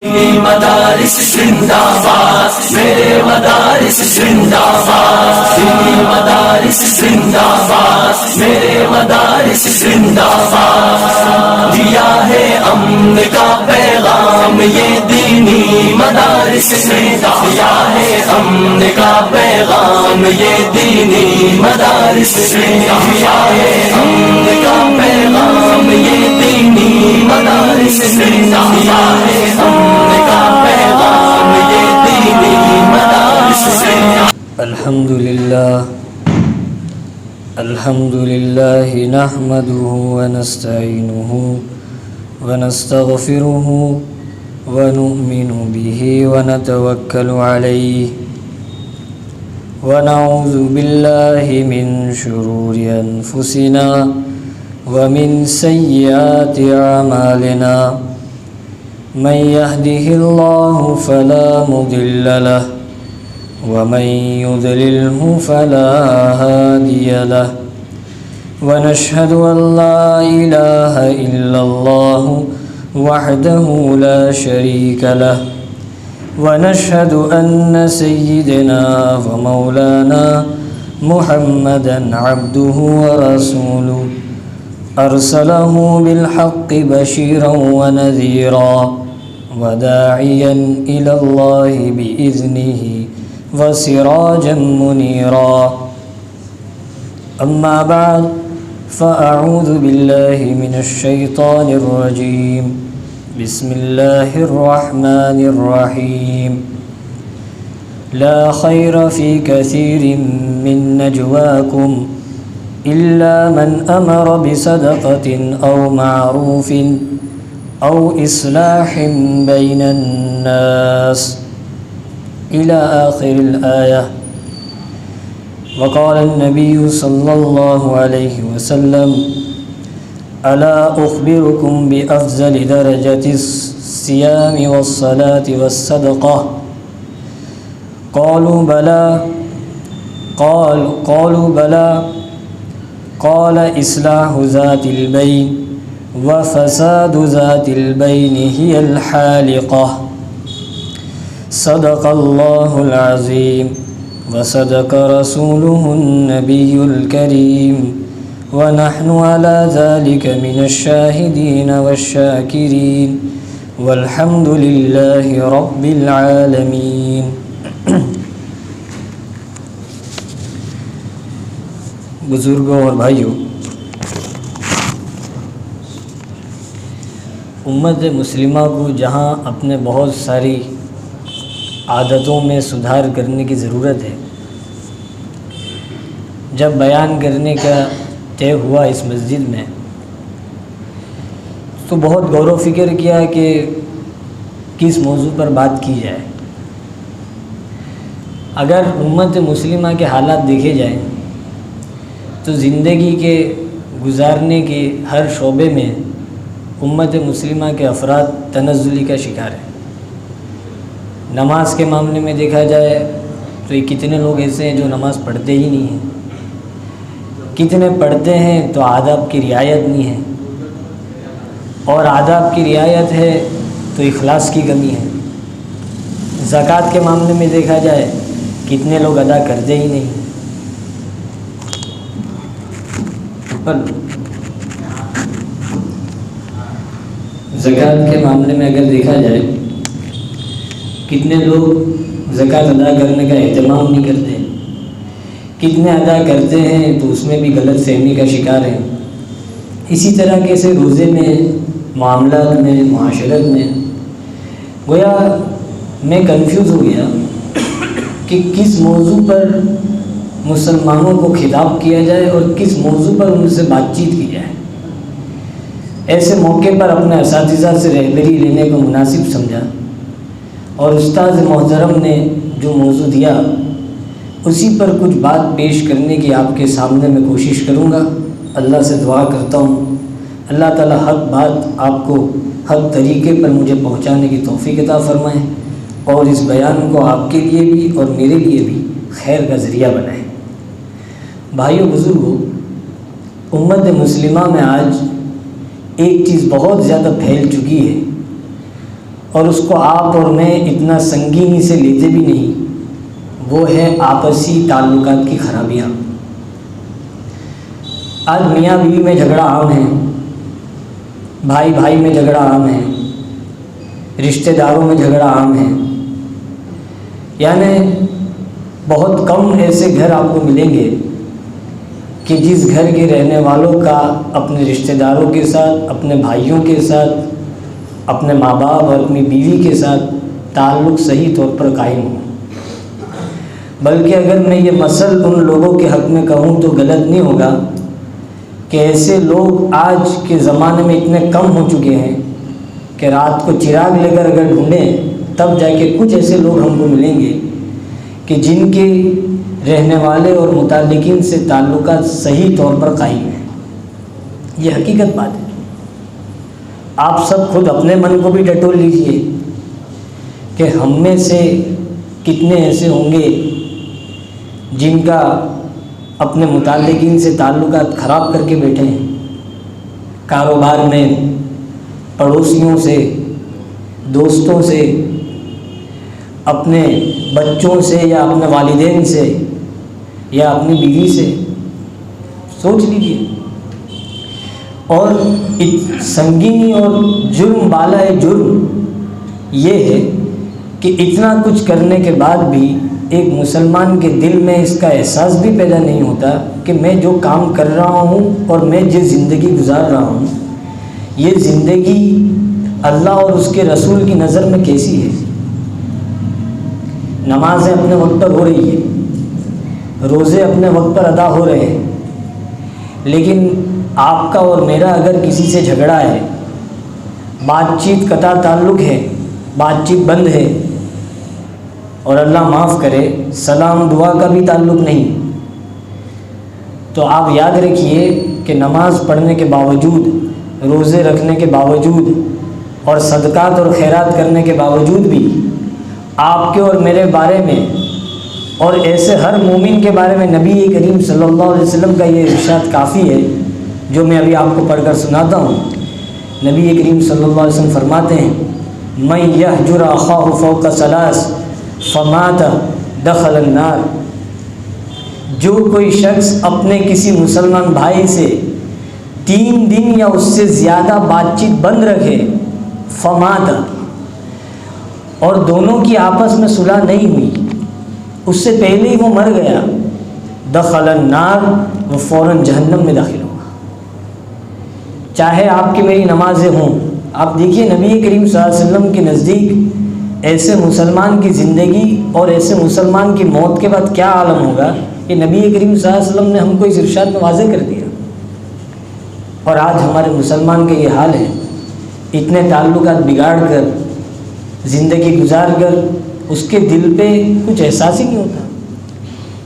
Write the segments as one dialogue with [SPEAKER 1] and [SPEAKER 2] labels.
[SPEAKER 1] مدارس زندہ باد، میرے مدارس زندہ باد، مدارس زندہ باد، میرے مدارس زندہ باد، دیا ہے امن کا پیغام یہ دینی مدارس نے، دیا ہے امن کا پیغام یہ دینی مدارس نے، دیا ہے امن کا پیغام یہ دینی مدارس نے، دیا ہے امن کا پیغام یہ دینی مدارس سے۔
[SPEAKER 2] الحمد للہ نحمده ونستعینه ونستغفره ونؤمن به ونتوکل علیہ ونعوذ باللہ من شرور انفسنا ومن سیئات اعمالنا، من يهده الله فلا مضل له ومن يضلله فلا هادي له، ونشهد أن لا إله إلا الله وحده لا شريك له، ونشهد أن سيدنا ومولانا محمدا عبده ورسوله، أرسله بالحق بشيرا ونذيرا وداعيا إلى الله بإذنه وسراجا منيرا، أما بعد فأعوذ بالله من الشيطان الرجيم، بسم الله الرحمن الرحيم، لا خير في كثير من نجواكم إلا من أمر بصدقة أو معروف أو إصلاح بين الناس إلى آخر الآية۔ وقال النبي صلى الله عليه وسلم: ألا أخبركم بأفضل درجة الصيام والصلاة والصدقة؟ قالوا بلى، قال إصلاح ذات البين وفساد ذات البين هي الحالقة۔ صدق الله العظيم وصدق رسوله النبي الكريم، ونحن على ذلك من الشاهدين والشاكرين، والحمد لله رب العالمين۔ بزرگوں اور بھائیوں، امت مسلمہ کو جہاں اپنے بہت ساری عادتوں میں سدھار کرنے کی ضرورت ہے، جب بیان کرنے کا طے ہوا اس مسجد میں تو بہت غور و فکر کیا کہ کس موضوع پر بات کی جائے۔ اگر امت مسلمہ کے حالات دیکھے جائیں تو زندگی کے گزارنے کے ہر شعبے میں امت مسلمہ کے افراد تنزلی کا شکار ہیں۔ نماز کے معاملے میں دیکھا جائے تو یہ کتنے لوگ ایسے ہیں جو نماز پڑھتے ہی نہیں ہیں، کتنے پڑھتے ہیں تو آداب کی رعایت نہیں ہے، اور آداب کی رعایت ہے تو اخلاص کی کمی ہے۔ زکوٰۃ کے معاملے میں دیکھا جائے کتنے لوگ ادا کرتے ہی نہیں۔ زکوٰۃ کے معاملے میں اگر دیکھا جائے کتنے لوگ زکوٰۃ ادا کرنے کا اہتمام نہیں کرتے، کتنے ادا کرتے ہیں تو اس میں بھی غلط فہمی کا شکار ہیں۔ اسی طرح کے سے روزے میں، معاملات میں، معاشرت میں گویا میں کنفیوز ہو گیا کہ کس موضوع پر مسلمانوں کو خطاب کیا جائے اور کس موضوع پر ان سے بات چیت کی جائے۔ ایسے موقع پر اپنے اساتذہ سے رہبری لینے کو مناسب سمجھا، اور استاد محترم نے جو موضوع دیا اسی پر کچھ بات پیش کرنے کی آپ کے سامنے میں کوشش کروں گا۔ اللہ سے دعا کرتا ہوں اللہ تعالیٰ حق بات آپ کو حق طریقے پر مجھے پہنچانے کی توفیق عطا فرمائے، اور اس بیان کو آپ کے لیے بھی اور میرے لیے بھی خیر کا ذریعہ بنائے۔ بھائیوں بزرگوں، امت مسلمہ میں آج ایک چیز بہت زیادہ پھیل چکی ہے، اور اس کو آپ اور میں اتنا سنگینی سے لیتے بھی نہیں، وہ ہے آپسی تعلقات کی خرابیاں۔ آج میاں بیوی میں جھگڑا عام ہے، بھائی بھائی میں جھگڑا عام ہے، رشتہ داروں میں جھگڑا عام ہے، یعنی بہت کم ایسے گھر آپ کو ملیں گے کہ جس گھر کے رہنے والوں کا اپنے رشتہ داروں کے ساتھ، اپنے بھائیوں کے ساتھ، اپنے ماں باپ اور اپنی بیوی کے ساتھ تعلق صحیح طور پر قائم ہو۔ بلکہ اگر میں یہ مثل ان لوگوں کے حق میں کہوں تو غلط نہیں ہوگا کہ ایسے لوگ آج کے زمانے میں اتنے کم ہو چکے ہیں کہ رات کو چراغ لے کر اگر ڈھونڈیں تب جا کے کچھ ایسے لوگ ہم کو ملیں گے کہ جن کے رہنے والے اور متعلقین سے تعلقات صحیح طور پر قائم ہیں۔ یہ حقیقت بات ہے۔ آپ سب خود اپنے من کو بھی ٹٹول لیجئے کہ ہم میں سے کتنے ایسے ہوں گے جن کا اپنے متعلقین سے تعلقات خراب کر کے بیٹھے ہیں، کاروبار میں، پڑوسیوں سے، دوستوں سے، اپنے بچوں سے یا اپنے والدین سے یا اپنی بیوی سے۔ سوچ لیجیے۔ اور سنگینی اور جرم بالائے جرم یہ ہے کہ اتنا کچھ کرنے کے بعد بھی ایک مسلمان کے دل میں اس کا احساس بھی پیدا نہیں ہوتا کہ میں جو کام کر رہا ہوں اور میں جس زندگی گزار رہا ہوں یہ زندگی اللہ اور اس کے رسول کی نظر میں کیسی ہے۔ نمازیں اپنے وقت پر ہو رہی ہے، روزے اپنے وقت پر ادا ہو رہے ہیں، لیکن آپ کا اور میرا اگر کسی سے جھگڑا ہے، بات چیت قطع تعلق ہے، بات چیت بند ہے، اور اللہ معاف کرے سلام دعا کا بھی تعلق نہیں، تو آپ یاد رکھیے کہ نماز پڑھنے کے باوجود، روزے رکھنے کے باوجود اور صدقات اور خیرات کرنے کے باوجود بھی آپ کے اور میرے بارے میں اور ایسے ہر مومن کے بارے میں نبی کریم صلی اللہ علیہ وسلم کا یہ ارشاد کافی ہے جو میں ابھی آپ کو پڑھ کر سناتا ہوں۔ نبی کریم صلی اللہ علیہ وسلم فرماتے ہیں من یہجر اخاہ فوق ثلاث فمات دخل النار، جو کوئی شخص اپنے کسی مسلمان بھائی سے 3 دن یا اس سے زیادہ بات چیت بند رکھے، فمات، اور دونوں کی آپس میں صلح نہیں ہوئی، اس سے پہلے ہی وہ مر گیا، دخل النار، وہ فوراً جہنم میں داخل ہوگا۔ چاہے آپ کی میری نمازیں ہوں، آپ دیکھیے نبی کریم صلی اللہ علیہ وسلم کے نزدیک ایسے مسلمان کی زندگی اور ایسے مسلمان کی موت کے بعد کیا عالم ہوگا، کہ نبی کریم صلی اللہ علیہ وسلم نے ہم کو اس ارشاد میں واضح کر دیا۔ اور آج ہمارے مسلمان کا یہ حال ہے، اتنے تعلقات بگاڑ کر، زندگی گزار کر اس کے دل پہ کچھ احساس ہی نہیں ہوتا،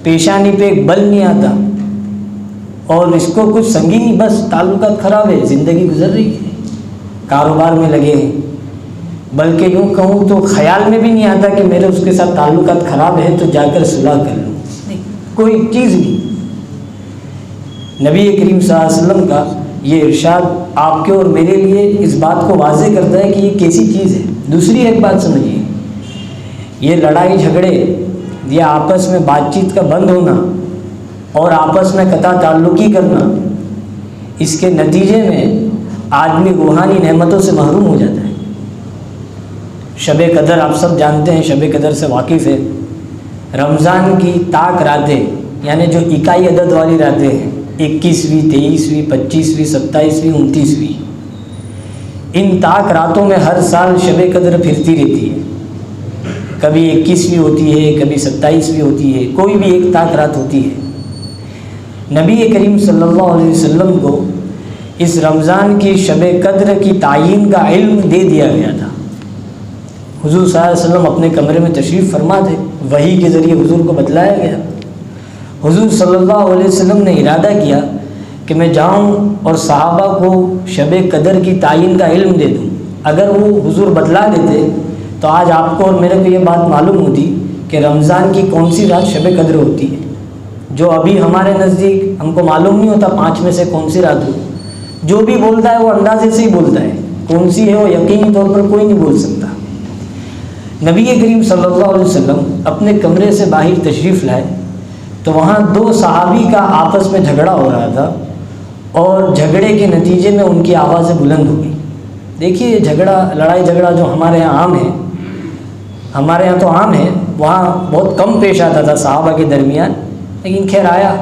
[SPEAKER 2] پیشانی پہ ایک بل نہیں آتا، اور اس کو کچھ سنگی نہیں، بس تعلقات خراب ہے، زندگی گزر رہی ہے، کاروبار میں لگے ہیں، بلکہ یوں کہوں تو خیال میں بھی نہیں آتا کہ میرے اس کے ساتھ تعلقات خراب ہے تو جا کر صلح کر لوں، کوئی چیز نہیں۔ نبی کریم صلی اللہ علیہ وسلم کا یہ ارشاد آپ کے اور میرے لیے اس بات کو واضح کرتا ہے کہ یہ کیسی چیز ہے۔ دوسری ایک بات سمجھیے، یہ لڑائی جھگڑے یا آپس میں بات چیت کا بند ہونا اور آپس میں قطع تعلقی کرنا، اس کے نتیجے میں آدمی روحانی نعمتوں سے محروم ہو جاتا ہے۔ شب قدر آپ سب جانتے ہیں، شب قدر سے واقف ہے۔ رمضان کی طاق راتیں، یعنی جو اکائی عدد والی راتیں ہیں، 21ویں، 23ویں، 25ویں، 27ویں، 29ویں، ان طاق راتوں میں ہر سال شب قدر پھرتی رہتی ہے، کبھی 21ویں ہوتی ہے، کبھی 27ویں ہوتی ہے، کوئی بھی ایک طاق رات ہوتی ہے۔ نبی کریم صلی اللہ علیہ وسلم کو اس رمضان کی شب قدر کی تعیین کا علم دے دیا گیا تھا۔ حضور صلی اللہ علیہ وسلم اپنے کمرے میں تشریف فرما تھے، وحی کے ذریعے حضور کو بتلایا گیا۔ حضور صلی اللہ علیہ وسلم نے ارادہ کیا کہ میں جاؤں اور صحابہ کو شب قدر کی تعیین کا علم دے دوں۔ اگر وہ حضور بتلا دیتے تو آج آپ کو اور میرے کو یہ بات معلوم ہوتی کہ رمضان کی کون سی رات شب قدر ہوتی ہے، جو ابھی ہمارے نزدیک ہم کو معلوم نہیں ہوتا 5 میں سے کون سی رات ہو۔ جو بھی بولتا ہے وہ اندازے سے ہی بولتا ہے، کون سی ہے وہ یقینی طور پر کوئی نہیں بول سکتا۔ نبی کریم صلی اللہ علیہ وسلم اپنے کمرے سے باہر تشریف لائے تو وہاں 2 صحابی کا آپس میں جھگڑا ہو رہا تھا، اور جھگڑے کے نتیجے میں ان کی آوازیں بلند ہو گئی۔ دیکھیے یہ لڑائی جھگڑا جو ہمارے یہاں عام ہے، ہمارے یہاں تو عام ہے، وہاں بہت کم پیش آتا تھا صحابہ کے درمیان، لیکن خیر آیا۔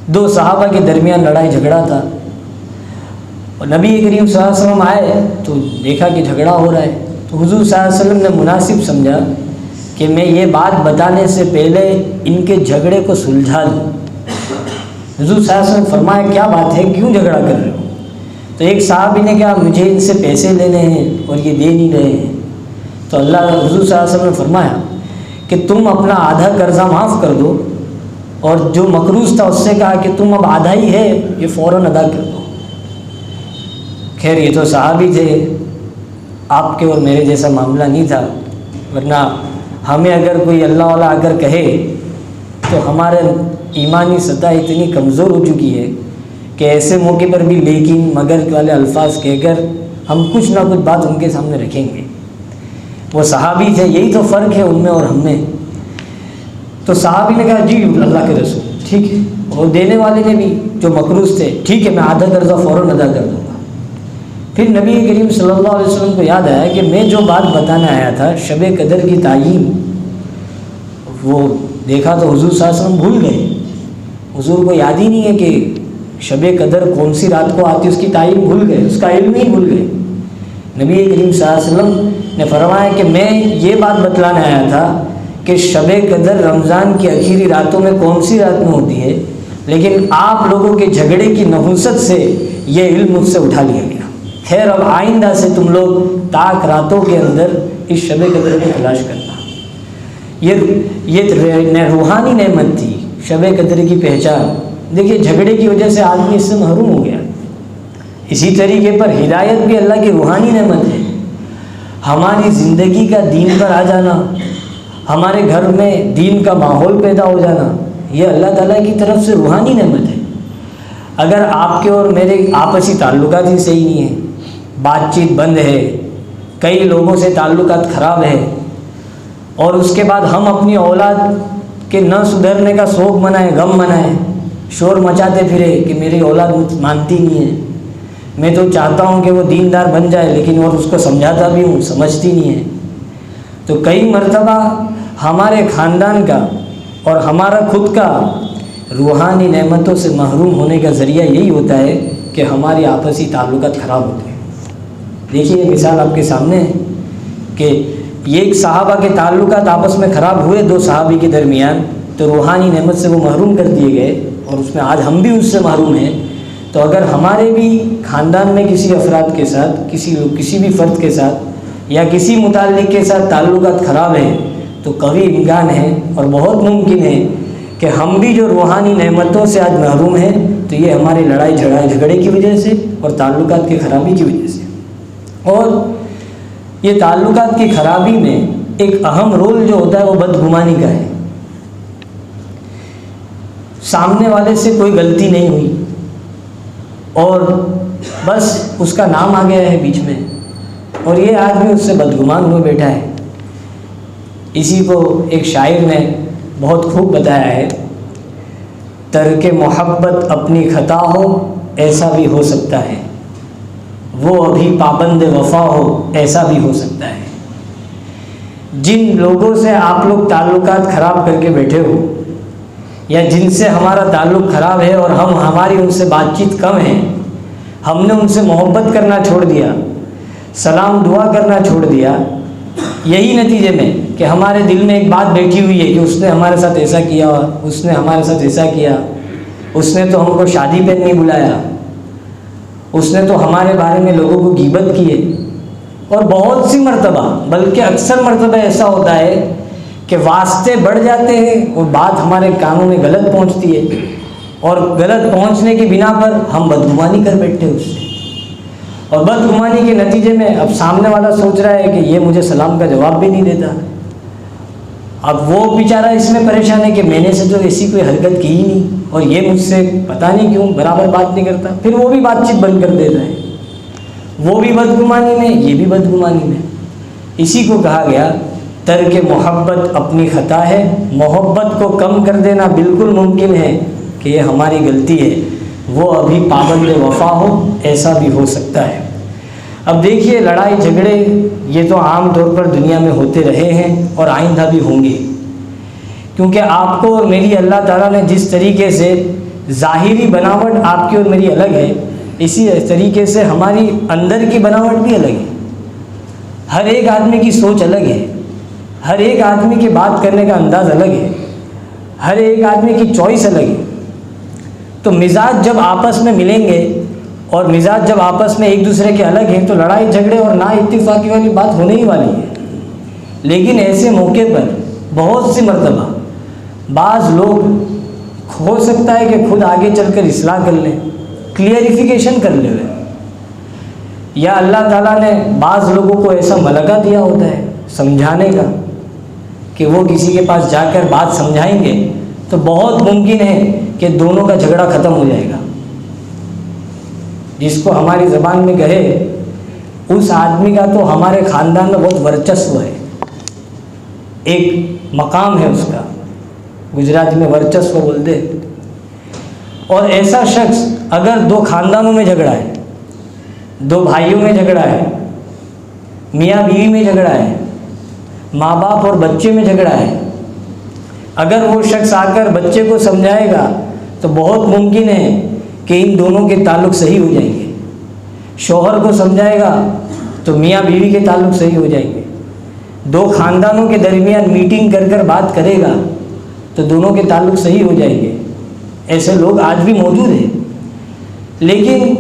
[SPEAKER 2] 2 صحابہ کے درمیان لڑائی جھگڑا تھا، اور نبی کریم صلی اللہ علیہ وسلم آئے تو دیکھا کہ جھگڑا ہو رہا ہے، تو حضور صلی اللہ علیہ وسلم نے مناسب سمجھا کہ میں یہ بات بتانے سے پہلے ان کے جھگڑے کو سلجھا دوں۔ حضور صلی اللہ علیہ وسلم نے فرمایا کیا بات ہے، کیوں جھگڑا کر رہے ہو؟ تو ایک صحابی نے کہا مجھے ان سے پیسے لینے ہیں اور یہ دے نہیں رہے ہیں۔ تو حضور صلی اللہ علیہ وسلم نے فرمایا کہ تم اپنا آدھا قرضہ معاف کر دو، اور جو مقروض تھا اس سے کہا کہ تم اب آدھا ہی ہے، یہ فوراً ادا کر دو۔ خیر یہ تو صحابی تھے، آپ کے اور میرے جیسا معاملہ نہیں تھا، ورنہ ہمیں اگر کوئی اللہ والا اگر کہے تو ہمارے ایمانی سطح اتنی کمزور ہو چکی ہے کہ ایسے موقع پر بھی لیکن مگر والے الفاظ کہہ کر ہم کچھ نہ کچھ بات ان کے سامنے رکھیں گے۔ وہ صحابی تھے، یہی تو فرق ہے ان میں اور ہم میں۔ تو صحابی نے کہا جی اللہ کے رسول ٹھیک ہے، اور دینے والے نے بھی جو مقروض تھے ٹھیک ہے میں آدھا قرضہ فوراً ادا کر دوں گا۔ پھر نبی کریم صلی اللہ علیہ وسلم کو یاد آیا کہ میں جو بات بتانے آیا تھا شب قدر کی تعین، وہ دیکھا تو حضور صلی اللہ علیہ وسلم بھول گئے۔ حضور کو یاد ہی نہیں ہے کہ شب قدر کون سی رات کو آتی، اس کی تعین بھول گئے، اس کا علم ہی بھول گئے۔ نبی کریم صلی اللہ علیہ وسلم نے فرمایا کہ میں یہ بات بتلانے آیا تھا کہ شب قدر رمضان کی آخری راتوں میں کون سی رات میں ہوتی ہے، لیکن آپ لوگوں کے جھگڑے کی نحوست سے یہ علم مجھ سے اٹھا لیا گیا۔ خیر اب آئندہ سے تم لوگ طاق راتوں کے اندر اس شب قدر کو تلاش کرنا۔ یہ روحانی نعمت تھی شب قدر کی پہچان۔ دیکھیے جھگڑے کی وجہ سے آدمی اس سے محروم ہو گیا۔ اسی طریقے پر ہدایت بھی اللہ کی روحانی نعمت ہے۔ ہماری زندگی کا دین پر آ جانا، ہمارے گھر میں دین کا ماحول پیدا ہو جانا، یہ اللہ تعالیٰ کی طرف سے روحانی نعمت ہے۔ اگر آپ کے اور میرے آپسی تعلقات ہی صحیح نہیں ہیں، بات چیت بند ہے، کئی لوگوں سے تعلقات خراب ہے، اور اس کے بعد ہم اپنی اولاد کے نہ سدھرنے کا سوگ منائیں، غم منائیں، شور مچاتے پھرے کہ میری اولاد مانتی نہیں ہے، میں تو چاہتا ہوں کہ وہ دیندار بن جائے لیکن اور اس کو سمجھاتا بھی ہوں سمجھتی نہیں ہے، تو کئی مرتبہ ہمارے خاندان کا اور ہمارا خود کا روحانی نعمتوں سے محروم ہونے کا ذریعہ یہی ہوتا ہے کہ ہماری آپسی تعلقات خراب ہوتے ہیں۔ دیکھیے یہ مثال آپ کے سامنے ہے کہ یہ ایک صحابہ کے تعلقات آپس میں خراب ہوئے 2 صحابی کے درمیان، تو روحانی نعمت سے وہ محروم کر دیے گئے، اور اس میں آج ہم بھی اس سے محروم ہیں۔ تو اگر ہمارے بھی خاندان میں کسی افراد کے ساتھ، کسی بھی فرد کے ساتھ یا کسی متعلق کے ساتھ تعلقات خراب ہیں، تو قوی امکان ہے اور بہت ممکن ہے کہ ہم بھی جو روحانی نعمتوں سے آج محروم ہیں تو یہ ہمارے لڑائی جھگڑے کی وجہ سے اور تعلقات کی خرابی کی وجہ سے۔ اور یہ تعلقات کی خرابی میں ایک اہم رول جو ہوتا ہے وہ بدگمانی کا ہے۔ سامنے والے سے کوئی غلطی نہیں ہوئی اور بس اس کا نام آ گیا ہے بیچ میں، اور یہ آدمی اس سے بدگمان ہوئے بیٹھا ہے۔ اسی کو ایک شاعر نے بہت خوب بتایا ہے، ترک محبت اپنی خطا ہو ایسا بھی ہو سکتا ہے، وہ ابھی پابند وفا ہو ایسا بھی ہو سکتا ہے۔ جن لوگوں سے آپ لوگ تعلقات خراب کر کے بیٹھے ہو، یا جن سے ہمارا تعلق خراب ہے اور ہماری ان سے بات چیت کم ہے، ہم نے ان سے محبت کرنا چھوڑ دیا، سلام دعا کرنا چھوڑ دیا، یہی نتیجے میں کہ ہمارے دل میں ایک بات بیٹھی ہوئی ہے کہ اس نے ہمارے ساتھ ایسا کیا، اس نے ہمارے ساتھ ایسا کیا، اس نے تو ہم کو شادی پہ نہیں بلایا، اس نے تو ہمارے بارے میں لوگوں کو غیبت کی ہے۔ اور بہت سی مرتبہ بلکہ اکثر مرتبہ ایسا ہوتا ہے کہ واسطے بڑھ جاتے ہیں اور بات ہمارے کانوں میں غلط پہنچتی ہے، اور غلط پہنچنے کی بنا پر ہم بدگمانی کر بیٹھتے ہیں اس سے، اور بدگمانی کے نتیجے میں اب سامنے والا سوچ رہا ہے کہ یہ مجھے سلام کا جواب بھی نہیں دیتا، اب وہ بیچارہ اس میں پریشان ہے کہ میں نے سے تو ایسی کوئی حرکت کی ہی نہیں، اور یہ مجھ سے پتہ نہیں کیوں برابر بات نہیں کرتا، پھر وہ بھی بات چیت بند کر دیتا ہے، وہ بھی بدگمانی میں، یہ بھی بدگمانی میں۔ اسی کو کہا گیا ترک محبت اپنی خطا ہے، محبت کو کم کر دینا بالکل ممکن ہے کہ یہ ہماری غلطی ہے، وہ ابھی پابند وفا ہو، ایسا بھی ہو سکتا ہے۔ اب دیکھیے لڑائی جھگڑے یہ تو عام طور پر دنیا میں ہوتے رہے ہیں اور آئندہ بھی ہوں گے، کیونکہ آپ کو اور میری اللہ تعالیٰ نے جس طریقے سے ظاہری بناوٹ آپ کی اور میری الگ ہے، اسی طریقے سے ہماری اندر کی بناوٹ بھی الگ ہے۔ ہر ایک آدمی کی سوچ الگ ہے، ہر ایک آدمی کے بات کرنے کا انداز الگ ہے، ہر ایک آدمی کی چوائس الگ ہے۔ تو مزاج جب آپس میں ملیں گے اور مزاج جب آپس میں ایک دوسرے کے الگ ہیں تو لڑائی جھگڑے اور نا اتفاقی والی بات ہونے ہی والی ہے۔ لیکن ایسے موقع پر بہت سی مرتبہ بعض لوگ ہو سکتا ہے کہ خود آگے چل کر اصلاح کر لیں، کلیئریفیکیشن کر لیں، یا اللہ تعالیٰ نے بعض لوگوں کو ایسا ملکہ دیا ہوتا ہے سمجھانے کا کہ وہ کسی کے پاس جا کر بات سمجھائیں گے تو بہت ممکن ہے کہ دونوں کا جھگڑا ختم ہو جائے گا۔ جس کو ہماری زبان میں کہے اس آدمی کا تو ہمارے خاندان میں بہت ورچسو ہے، ایک مقام ہے اس کا، گجراتی میں ورچسو بولتے۔ اور ایسا شخص اگر دو خاندانوں میں جھگڑا ہے، دو بھائیوں میں جھگڑا ہے، میاں بیوی میں جھگڑا ہے، ماں باپ اور بچے میں جھگڑا ہے، اگر وہ شخص آ کر بچے کو سمجھائے گا تو بہت ممکن ہے کہ ان دونوں کے تعلق صحیح ہو جائیں گے۔ شوہر کو سمجھائے گا تو میاں بیوی کے تعلق صحیح ہو جائیں گے۔ دو خاندانوں کے درمیان میٹنگ کر کر بات کرے گا تو دونوں کے تعلق صحیح ہو جائیں گے۔ ایسے لوگ آج بھی موجود ہیں، لیکن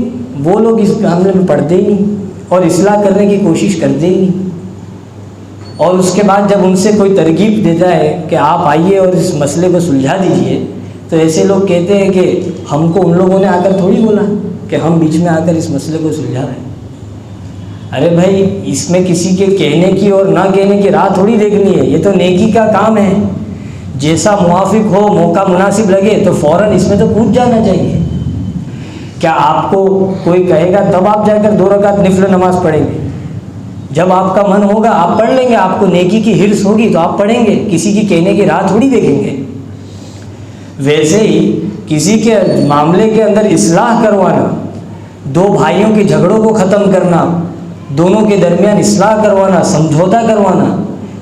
[SPEAKER 2] وہ لوگ اس معاملے میں پڑھتے ہی نہیں اور اصلاح کرنے کی کوشش کرتے ہی نہیں۔ اور اس کے بعد جب ان سے کوئی ترغیب دیتا ہے کہ آپ آئیے اور اس مسئلے کو سلجھا دیجئے تو ایسے لوگ کہتے ہیں کہ ہم کو ان لوگوں نے آ کر تھوڑی بولا کہ ہم بیچ میں آ کر اس مسئلے کو سلجھا رہے ہیں۔ ارے بھائی، اس میں کسی کے کہنے کی اور نہ کہنے کی راہ تھوڑی دیکھنی ہے، یہ تو نیکی کا کام ہے۔ جیسا موافق ہو، موقع مناسب لگے تو فوراً اس میں تو پوچھ جانا چاہیے۔ کیا آپ کو کوئی کہے گا تب آپ جا کر 2 رکعت نفل نماز پڑھیں گے؟ جب آپ کا من ہوگا آپ پڑھ لیں گے، آپ کو نیکی کی حرص ہوگی تو آپ پڑھیں گے، کسی کی کہنے کی راہ تھوڑی دیکھیں گے۔ ویسے ہی کسی کے معاملے کے اندر اصلاح کروانا، 2 بھائیوں کے جھگڑوں کو ختم کرنا، دونوں کے درمیان اصلاح کروانا، سمجھوتا کروانا،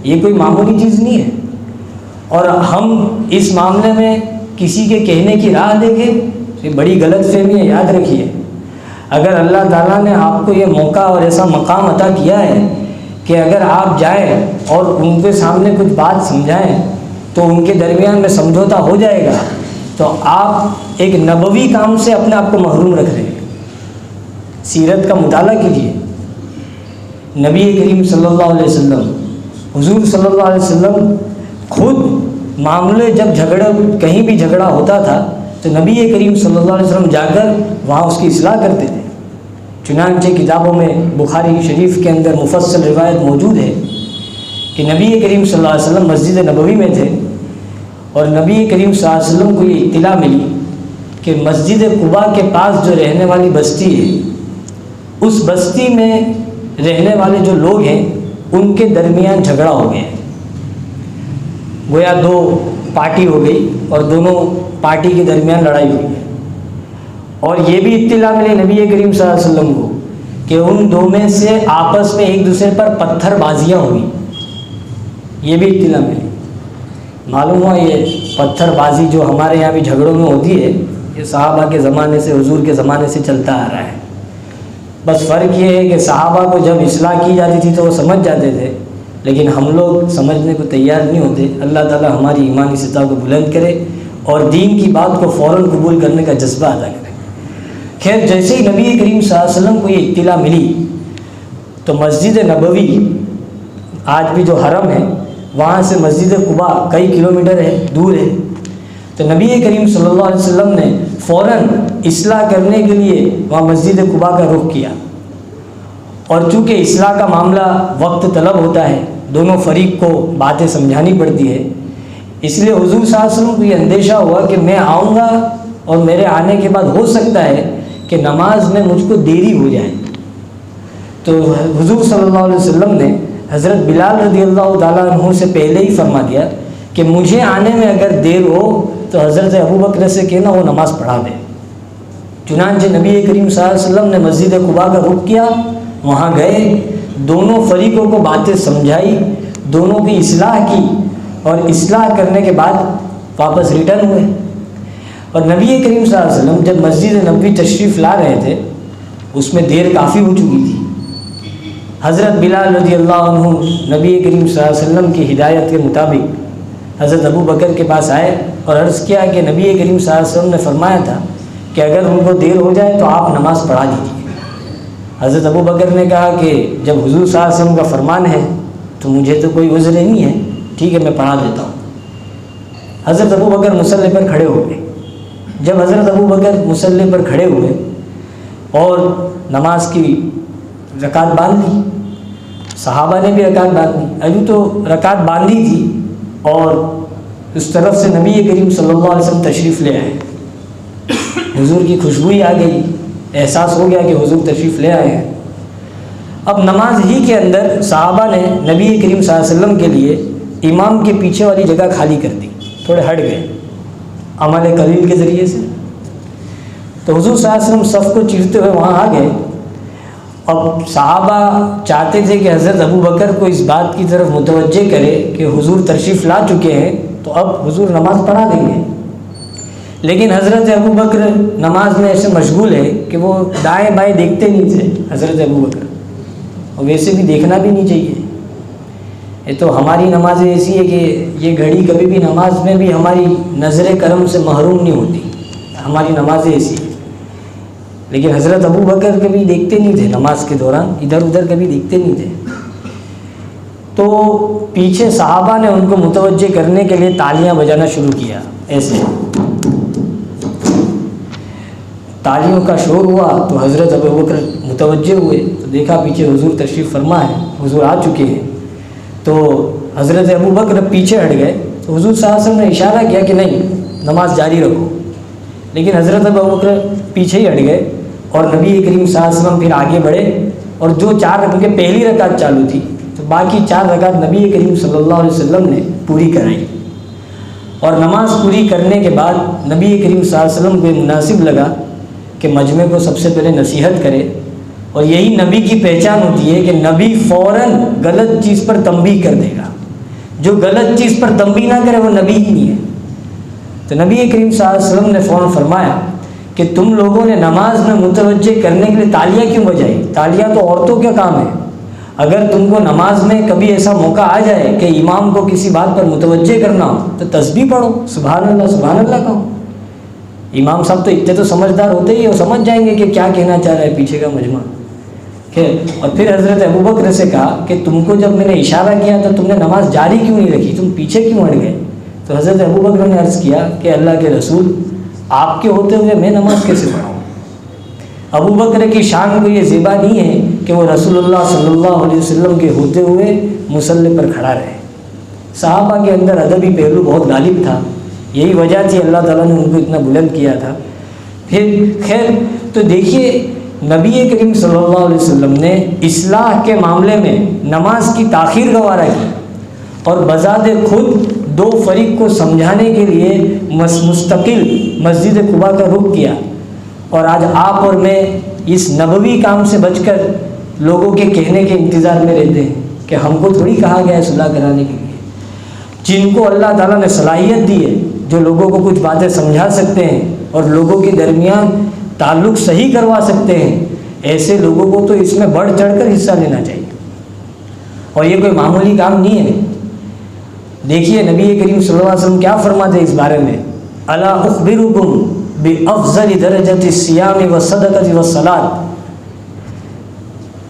[SPEAKER 2] یہ کوئی معمولی چیز نہیں ہے۔ اور ہم اس معاملے میں کسی کے کہنے کی راہ دیکھیں، یہ بڑی غلط فہمی ہے، یاد رکھیے۔ اگر اللہ تعالیٰ نے آپ کو یہ موقع اور ایسا مقام عطا کیا ہے کہ اگر آپ جائیں اور ان کے سامنے کچھ بات سمجھائیں تو ان کے درمیان میں سمجھوتا ہو جائے گا، تو آپ ایک نبوی کام سے اپنے آپ کو محروم رکھ رہے ہیں۔ سیرت کا مطالعہ کیجیے، نبی کریم صلی اللہ علیہ وسلم، حضور صلی اللہ علیہ وسلم خود معاملے جب کہیں بھی جھگڑا ہوتا تھا تو نبی کریم صلی اللہ علیہ وسلم جا کر وہاں اس کی اصلاح کرتے تھے۔ چنانچہ کتابوں میں بخاری شریف کے اندر مفصل روایت موجود ہے کہ نبی کریم صلی اللہ علیہ وسلم مسجد نبوی میں تھے اور نبی کریم صلی اللہ علیہ وسلم کو یہ اطلاع ملی کہ مسجد قباء کے پاس جو رہنے والی بستی ہے، اس بستی میں رہنے والے جو لوگ ہیں ان کے درمیان جھگڑا ہو گیا، گویا 2 پارٹی ہو گئی اور دونوں پارٹی کے درمیان لڑائی ہوئی ہے۔ اور یہ بھی اطلاع ملی نبی کریم صلی اللہ علیہ وسلم کو کہ ان 2 میں سے آپس میں ایک دوسرے پر پتھر بازیاں ہوئی، یہ بھی اطلاع ملی۔ معلوم ہوا یہ پتھر بازی جو ہمارے یہاں بھی جھگڑوں میں ہوتی ہے، یہ صحابہ کے زمانے سے، حضور کے زمانے سے چلتا آ رہا ہے۔ بس فرق یہ ہے کہ صحابہ کو جب اصلاح کی جاتی تھی تو وہ سمجھ جاتے تھے، لیکن ہم لوگ سمجھنے کو تیار نہیں ہوتے۔ اللہ تعالی ہماری ایمانی سطح کو بلند کرے اور دین کی بات کو فوراً قبول کرنے کا جذبہ ادا کرے۔ خیر، جیسے ہی نبی کریم صلی اللہ علیہ وسلم کو یہ اطلاع ملی تو مسجد نبوی، آج بھی جو حرم ہے، وہاں سے مسجد قباء کئی کلومیٹر ہے، دور ہے، تو نبی کریم صلی اللہ علیہ وسلم نے فوراً اصلاح کرنے کے لیے وہاں مسجد قباء کا رخ کیا۔ اور چونکہ اصلاح کا معاملہ وقت طلب ہوتا ہے، دونوں فریق کو باتیں سمجھانی پڑتی ہے، اس لیے حضور صلی اللہ علیہ وسلم کو یہ اندیشہ ہوا کہ میں آؤں گا اور میرے آنے کے بعد ہو سکتا ہے کہ نماز میں مجھ کو دیری ہو جائے۔ تو حضور صلی اللہ علیہ وسلم نے حضرت بلال رضی اللہ تعالیٰ عنہ سے پہلے ہی فرما دیا کہ مجھے آنے میں اگر دیر ہو تو حضرت ابوبکر سے کہنا وہ نماز پڑھا دے۔ چنانچہ نبی کریم صلی اللہ علیہ وسلم نے مسجد قباء کا رخ کیا، وہاں گئے، دونوں فریقوں کو باتیں سمجھائی، دونوں کی اصلاح کی، اور اصلاح کرنے کے بعد واپس ریٹرن ہوئے۔ اور نبی کریم صلی اللہ علیہ وسلم جب مسجد نبوی تشریف لا رہے تھے اس میں دیر کافی ہو چکی تھی۔ حضرت بلال رضی اللہ عنہ نبی کریم صلی اللہ علیہ وسلم کی ہدایت کے مطابق حضرت ابو بکر کے پاس آئے اور عرض کیا کہ نبی کریم صلی اللہ علیہ وسلم نے فرمایا تھا کہ اگر ان کو دیر ہو جائے تو آپ نماز پڑھا دیجیے۔ حضرت ابو بکر نے کہا کہ جب حضور صلی اللہ علیہ وسلم کا فرمان ہے تو مجھے تو کوئی عذر نہیں ہے، ٹھیک ہے میں پڑھا دیتا ہوں۔ حضرت ابو بکر مصلی پر کھڑے ہو گئے۔ جب حضرت ابو بکر مصلی پر کھڑے ہوئے اور نماز کی رکعت باندھ لی، صحابہ نے بھی رکعت باندھ لی، ابھی تو رکعت باندھی تھی اور اس طرف سے نبی کریم صلی اللہ علیہ وسلم تشریف لے آئے، حضور کی خوشبوئی آ گئی، احساس ہو گیا کہ حضور تشریف لے آئے ہیں۔ اب نماز ہی کے اندر صحابہ نے نبی کریم صلی اللہ علیہ وسلم کے لیے امام کے پیچھے والی جگہ خالی کر دی، تھوڑے ہٹ گئے عمل قلیل کے ذریعے سے۔ تو حضور صلی اللہ علیہ وسلم صف کو چیرتے ہوئے وہاں آ گئے۔ اب صحابہ چاہتے تھے کہ حضرت ابو بکر کو اس بات کی طرف متوجہ کرے کہ حضور تشریف لا چکے ہیں تو اب حضور نماز پڑھا دیں گے، لیکن حضرت ابو بکر نماز میں ایسے مشغول ہے کہ وہ دائیں بائیں دیکھتے نہیں تھے حضرت ابو بکر، اور ویسے بھی دیکھنا بھی نہیں چاہیے۔ یہ تو ہماری نمازیں ایسی ہے کہ یہ گھڑی کبھی بھی نماز میں بھی ہماری نظر کرم سے محروم نہیں ہوتی، ہماری نمازیں ایسی ہیں۔ لیکن حضرت ابو بکر کبھی دیکھتے نہیں تھے، نماز کے دوران ادھر ادھر کبھی دیکھتے نہیں تھے۔ تو پیچھے صحابہ نے ان کو متوجہ کرنے کے لیے تالیاں بجانا شروع کیا، ایسے تالیوں کا شور ہوا تو حضرت ابو بکر متوجہ ہوئے تو دیکھا پیچھے حضور تشریف فرما ہے، حضور آ چکے ہیں۔ تو حضرت ابو بکر پیچھے ہٹ گئے تو حضور صلی اللہ علیہ وسلم نے اشارہ کیا کہ نہیں نماز جاری رکھو، لیکن حضرت ابو بکر پیچھے ہی ہٹ گئے اور نبی کریم صلی اللہ علیہ وسلم پھر آگے بڑھے، اور جو 4 رکعتیں پہلی رکعت چالو تھی تو باقی 4 رکعت نبی کریم صلی اللہ علیہ وسلم نے پوری کرائی۔ اور نماز پوری کرنے کے بعد نبی کریم صلی اللہ علیہ وسلم کو مناسب لگا کہ مجمع کو سب سے پہلے نصیحت کرے، اور یہی نبی کی پہچان ہوتی ہے کہ نبی فوراً غلط چیز پر تنبیہ کر دے گا، جو غلط چیز پر تنبیہ نہ کرے وہ نبی ہی نہیں ہے۔ تو نبی کریم صلی اللہ علیہ وسلم نے فوراً فرمایا کہ تم لوگوں نے نماز میں متوجہ کرنے کے لیے تالیاں کیوں بجائی؟ تالیاں تو عورتوں کا کام ہے۔ اگر تم کو نماز میں کبھی ایسا موقع آ جائے کہ امام کو کسی بات پر متوجہ کرنا ہو تو تسبیح پڑھو، سبحان اللہ کہو۔ امام صاحب تو اتنے تو سمجھدار ہوتے ہی، وہ سمجھ جائیں گے کہ کیا کہنا چاہ رہا ہے پیچھے کا مجمع۔ اور پھر حضرت ابو بکر سے کہا کہ تم کو جب میں نے اشارہ کیا تو تم نے نماز جاری کیوں نہیں رکھی، تم پیچھے کیوں ہٹ گئے؟ تو حضرت ابو بکر نے عرض کیا کہ اللہ کے رسول آپ کے ہوتے ہوئے میں نماز کیسے پڑھاؤں؟ ابو بکر کی شان کو یہ زیبا نہیں ہے کہ وہ رسول اللہ صلی اللہ علیہ وسلم کے ہوتے ہوئے مصلی پر کھڑا رہے۔ صحابہ کے اندر ادبی پہلو بہت غالب تھا، یہی وجہ تھی اللہ تعالیٰ نے ان کو اتنا بلند کیا تھا۔ پھر خیر تو دیکھیے نبی کریم صلی اللہ علیہ وسلم نے اصلاح کے معاملے میں نماز کی تاخیر گوارا کی، اور بذات خود 2 فریق کو سمجھانے کے لیے مستقل مسجد قباء کا رخ کیا۔ اور آج آپ اور میں اس نبوی کام سے بچ کر لوگوں کے کہنے کے انتظار میں رہتے ہیں کہ ہم کو تھوڑی کہا گیا ہے صلح کرانے کے لیے۔ جن کو اللہ تعالیٰ نے صلاحیت دی ہے، جو لوگوں کو کچھ باتیں سمجھا سکتے ہیں اور لوگوں کے درمیان تعلق صحیح کروا سکتے ہیں، ایسے لوگوں کو تو اس میں بڑھ چڑھ کر حصہ لینا چاہیے، اور یہ کوئی معمولی کام نہیں ہے۔ دیکھیے نبی کریم صلی اللہ علیہ وسلم کیا فرماتے اس بارے میں، الا اخبرکم بافضل درجۃ الصیام والصدقۃ والصلاۃ،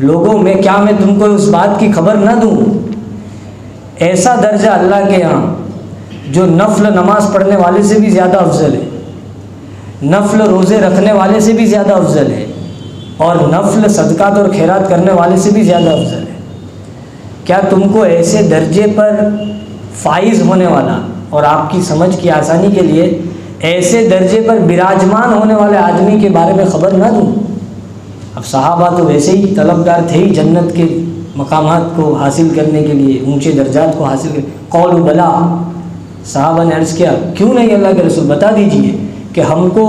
[SPEAKER 2] لوگوں میں کیا میں تم کو اس بات کی خبر نہ دوں، ایسا درجہ اللہ کے یہاں جو نفل نماز پڑھنے والے سے بھی زیادہ افضل ہے، نفل روزے رکھنے والے سے بھی زیادہ افضل ہے، اور نفل صدقات اور خیرات کرنے والے سے بھی زیادہ افضل ہے۔ کیا تم کو ایسے درجے پر فائز ہونے والا اور آپ کی سمجھ کی آسانی کے لیے ایسے درجے پر براجمان ہونے والے آدمی کے بارے میں خبر نہ دوں؟ اب صحابہ تو ویسے ہی طلبگار تھے ہی جنت کے مقامات کو حاصل کرنے کے لیے، اونچے درجات کو حاصل کرنے، قول بلا، صحابہ نے عرض کیا کیوں نہیں اللہ کے رسول، بتا دیجئے کہ ہم کو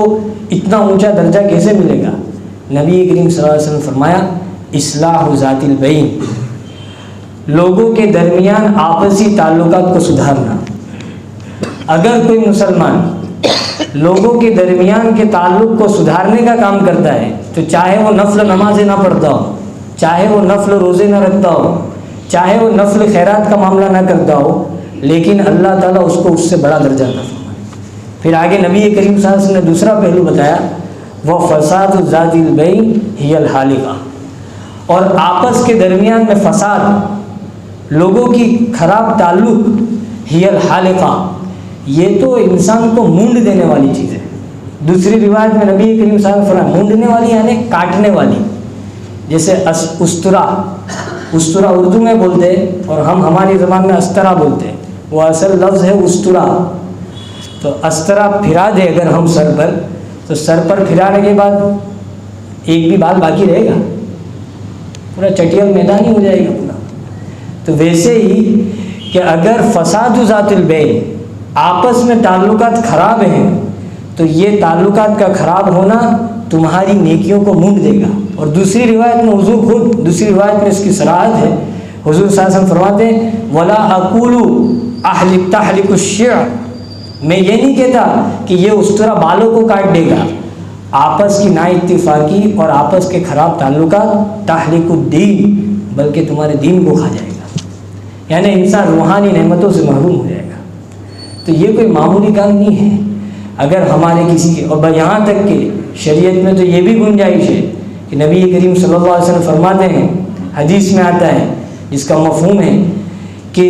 [SPEAKER 2] اتنا اونچا درجہ کیسے ملے گا؟ نبی کریم صلی اللہ علیہ وسلم فرمایا اصلاح ذات البین، لوگوں کے درمیان آپسی تعلقات کو سدھارنا۔ اگر کوئی مسلمان لوگوں کے درمیان کے تعلق کو سدھارنے کا کام کرتا ہے تو چاہے وہ نفل نمازیں نہ پڑھتا ہو، چاہے وہ نفل روزے نہ رکھتا ہو، چاہے وہ نفل خیرات کا معاملہ نہ کرتا ہو، لیکن اللہ تعالیٰ اس کو اس سے بڑا درجہ عطا فرمائے۔ پھر آگے نبی کریم صلی اللہ علیہ وسلم نے دوسرا پہلو بتایا، وہ فساد ذات البین ہی الحالقہ، اور آپس کے درمیان میں فساد، لوگوں کی خراب تعلق، ہی الحالقہ، یہ تو انسان کو مونڈ دینے والی چیز ہے۔ دوسری روایت میں نبی کریم صلی اللہ علیہ وسلم مونڈنے والی یعنی کاٹنے والی، جیسے استرا، استرا اردو میں بولتے ہیں اور ہم ہماری زبان میں استرا بولتے ہیں، وہ اصل لفظ ہے استرا۔ تو استرا پھرا دے اگر ہم سر پر، تو سر پر پھرانے کے بعد ایک بھی بال باقی رہے گا، پورا چٹیل میدان ہی ہو جائے گا پورا۔ تو ویسے ہی کہ اگر فساد ذات البین، آپس میں تعلقات خراب ہیں، تو یہ تعلقات کا خراب ہونا تمہاری نیکیوں کو مونڈ دے گا۔ اور دوسری روایت میں حضور خود، دوسری روایت میں اس کی صراحت ہے، حضور صلی اللہ علیہ وسلم فرماتے ہیں وَلَا أَقُولُ أَحْلِقْ تَحْلِقُ الشِّعْرَ، میں یہ نہیں کہتا کہ یہ استرا بالوں کو کاٹ دے گا، آپس کی نا اتفاقی اور آپس کے خراب تعلقات تحلق الدین، بلکہ تمہارے دین کو کھا جائے گا، یعنی انسان روحانی نعمتوں سے محروم ہو جائے گا۔ تو یہ کوئی معمولی کام نہیں ہے۔ اگر ہمارے کسی کے، اور یہاں تک کہ شریعت میں تو یہ بھی گنجائش ہے کہ نبی کریم صلی اللہ علیہ وسلم فرماتے ہیں، حدیث میں آتا ہے جس کا مفہوم ہے کہ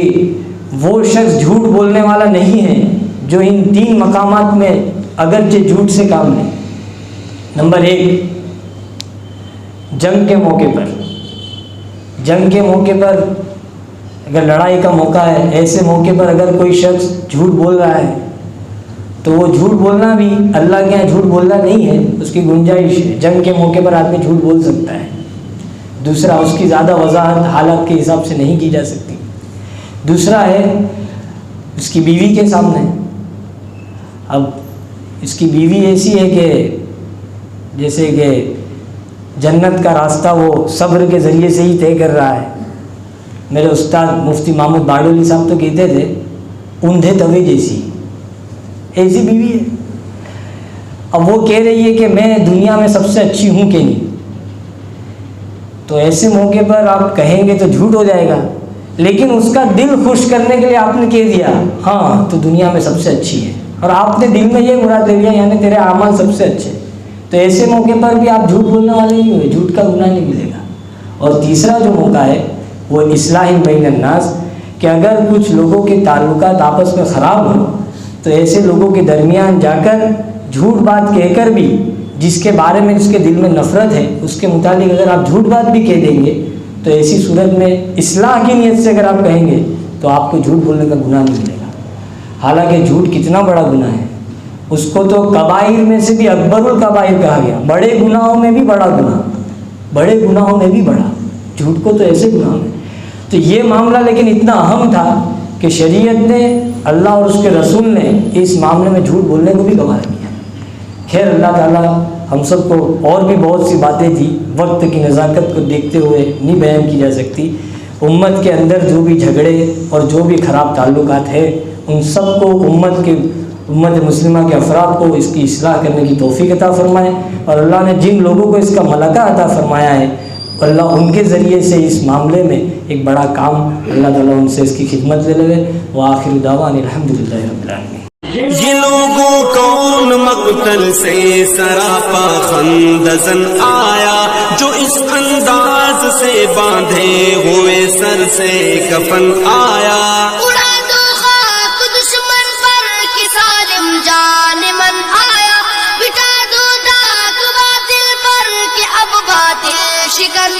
[SPEAKER 2] وہ شخص جھوٹ بولنے والا نہیں ہے جو ان 3 مقامات میں اگرچہ جھوٹ سے کام لے۔ نمبر 1، جنگ کے موقع پر، جنگ کے موقع پر اگر لڑائی کا موقع ہے، ایسے موقع پر اگر کوئی شخص جھوٹ بول رہا ہے تو وہ جھوٹ بولنا بھی اللہ کے یہاں جھوٹ بولنا نہیں ہے، اس کی گنجائش ہے، جنگ کے موقع پر آدمی جھوٹ بول سکتا ہے۔ دوسرا، اس کی زیادہ وضاحت حالات کے حساب سے نہیں کی جا سکتی۔ دوسرا ہے اس کی بیوی کے سامنے، اب اس کی بیوی ایسی ہے کہ جیسے کہ جنت کا راستہ وہ صبر کے ذریعے سے ہی طے کر رہا ہے۔ میرے استاد مفتی محمود باڈولی صاحب تو کہتے تھے اوندھے توے جیسی، ایسی بیوی ہے۔ اب وہ کہہ رہی ہے کہ میں دنیا میں سب سے اچھی ہوں کہ نہیں، تو ایسے موقع پر آپ کہیں گے تو جھوٹ ہو جائے گا، لیکن اس کا دل خوش کرنے کے لیے آپ نے کہہ دیا ہاں تو دنیا میں سب سے اچھی ہے، اور آپ نے دل میں یہ مراد لے لیا یعنی تیرے اعمال سب سے اچھے، تو ایسے موقع پر بھی آپ جھوٹ بولنے والے نہیں ہوئے، جھوٹ کا گناہ نہیں ملے گا۔ اور تیسرا جو موقع ہے وہ اصلاح بین الناس، کہ اگر کچھ لوگوں کے تعلقات آپس میں خراب ہوں تو ایسے لوگوں کے درمیان جا کر جھوٹ بات کہہ کر بھی، جس کے بارے میں اس کے دل میں نفرت ہے اس کے متعلق اگر آپ جھوٹ بات بھی کہہ دیں گے تو ایسی صورت میں اصلاح کی نیت سے اگر آپ کہیں گے تو آپ کو جھوٹ بولنے کا گناہ نہیں ملے گا۔ حالانکہ جھوٹ کتنا بڑا گناہ ہے، اس کو تو کبائر میں سے بھی اکبر الکبائر کہا گیا، بڑے گناہوں میں بھی بڑا گناہ، بڑے گناہوں میں بھی بڑا، جھوٹ کو تو ایسے گناہ میں۔ تو یہ معاملہ لیکن اتنا اہم تھا کہ شریعت نے، اللہ اور اس کے رسول نے اس معاملے میں جھوٹ بولنے کو بھی گوارا کیا۔ خیر، اللہ تعالیٰ ہم سب کو، اور بھی بہت سی باتیں تھیں وقت کی نزاکت کو دیکھتے ہوئے نہیں بیان کی جا سکتی، امت کے اندر جو بھی جھگڑے اور جو بھی خراب تعلقات ہیں ان سب کو امت مسلمہ کے افراد کو اس کی اصلاح کرنے کی توفیق عطا فرمائے، اور اللہ نے جن لوگوں کو اس کا ملکہ عطا فرمایا ہے اللہ ان کے ذریعے سے اس معاملے میں ایک بڑا کام اللہ تعالیٰ ان سے اس کی خدمت لے لے۔ وآخر دعوانا الحمدللہ رب العالمین۔
[SPEAKER 3] یہ لوگوں کون مقتل سے سراپا خندزن آیا، جو اس انداز سے باندھے ہوئے سر سے کفن آیا۔
[SPEAKER 4] اڑا دو خاک دشمن پر کہ ظالم جان من آیا، بٹا دو داغ باطل پر کہ اب باطل شکن